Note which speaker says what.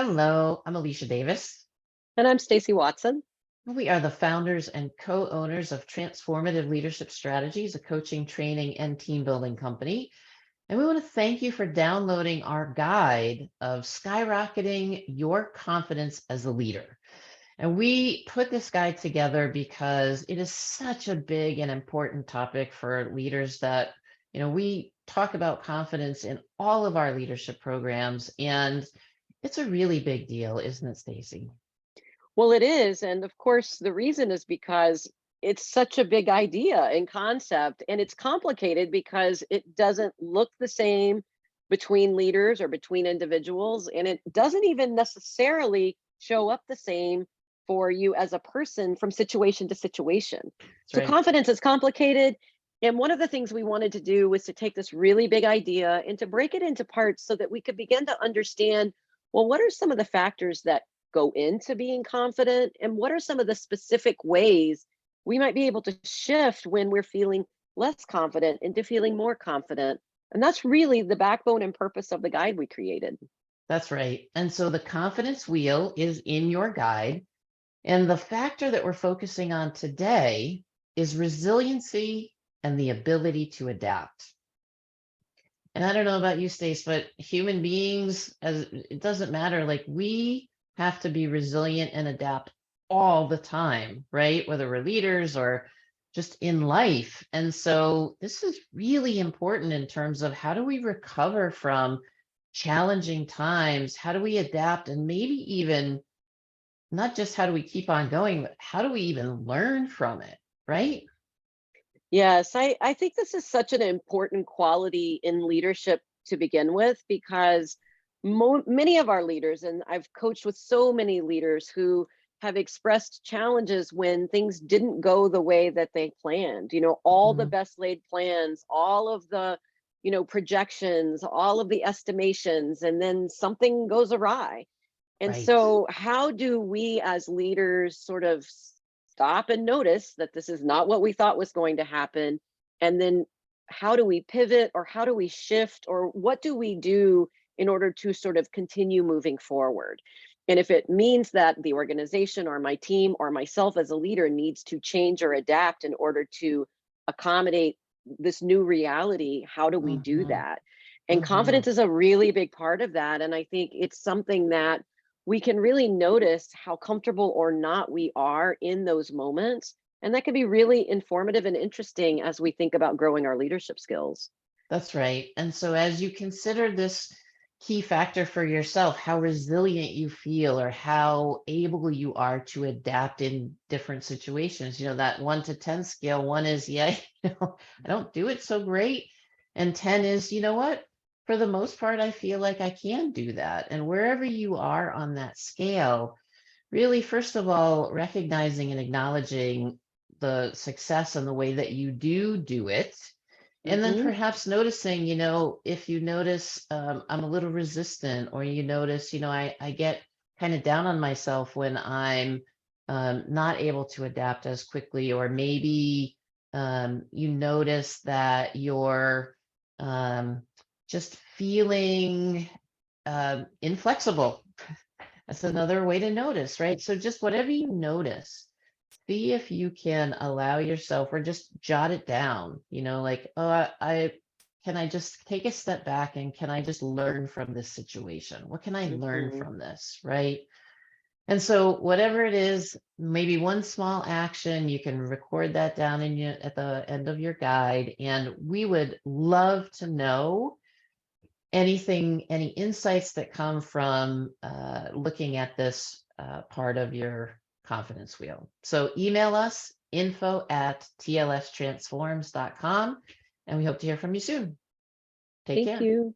Speaker 1: Hello, I'm Alicia Davis.
Speaker 2: And I'm Stacy Watson.
Speaker 1: We are the founders and co-owners of Transformative Leadership Strategies, a coaching, training, and team building company. And we want to thank you for downloading our guide of skyrocketing your confidence as a leader. And we put this guide together because it is such a big and important topic for leaders that, we talk about confidence in all of our leadership programs. And it's a really big deal, isn't it, Stacy?
Speaker 2: Well, it is. And of course, the reason is because it's such a big idea and concept, and it's complicated because it doesn't look the same between leaders or between individuals, and it doesn't even necessarily show up the same for you as a person from situation to situation.
Speaker 1: That's
Speaker 2: So,
Speaker 1: right.
Speaker 2: confidence is complicated. And one of the things we wanted to do was to take this really big idea and to break it into parts so that we could begin to understand, well, what are some of the factors that go into being confident? And what are some of the specific ways we might be able to shift when we're feeling less confident into feeling more confident? And that's really the backbone and purpose of the guide we created.
Speaker 1: That's right. And so the confidence wheel is in your guide. And the factor that we're focusing on today is resiliency and the ability to adapt. And I don't know about you, Stace, but human beings, as it doesn't matter, like we have to be resilient and adapt all the time, right? Whether we're leaders or just in life. And so this is really important in terms of how do we recover from challenging times? How do we adapt? And maybe even not just how do we keep on going, but how do we even learn from it, right?
Speaker 2: Yes, I think this is such an important quality in leadership to begin with because many of our leaders, and I've coached with so many leaders who have expressed challenges when things didn't go the way that they planned. All the
Speaker 1: Mhm.
Speaker 2: best laid plans, all of the, projections, all of the estimations, and then something goes awry. And
Speaker 1: Right.
Speaker 2: so, how do we as leaders sort of stop and notice that this is not what we thought was going to happen? And then, how do we pivot or how do we shift or what do we do in order to sort of continue moving forward? And if it means that the organization or my team or myself as a leader needs to change or adapt in order to accommodate this new reality, how do we do
Speaker 1: Hmm.
Speaker 2: that? And
Speaker 1: Hmm.
Speaker 2: confidence is a really big part of that. And I think it's something that we can really notice how comfortable or not we are in those moments. And that can be really informative and interesting as we think about growing our leadership skills.
Speaker 1: That's right. And so as you consider this key factor for yourself, how resilient you feel or how able you are to adapt in different situations, that 1 to 10 scale, one is, yeah, I don't do it so great. And 10 is, you know what? For the most part, I feel like I can do that. And wherever you are on that scale, really, first of all, recognizing and acknowledging the success and the way that you do it. And then
Speaker 2: Hmm.
Speaker 1: perhaps noticing, if you notice I'm a little resistant, or you notice, I get kind of down on myself when I'm not able to adapt as quickly, or maybe you notice that you're um, just feeling inflexible. That's another way to notice, right? So just whatever you notice, see if you can allow yourself or just jot it down, like, oh, can I just take a step back and can I just learn from this situation? What can I learn
Speaker 2: Hmm.
Speaker 1: from this, right? And so whatever it is, maybe one small action, you can record that down at the end of your guide. And we would love to know any insights that come from looking at this part of your confidence wheel. So email us info@tlstransforms.com, and we hope to hear from you soon. Take
Speaker 2: Thank
Speaker 1: care.
Speaker 2: you.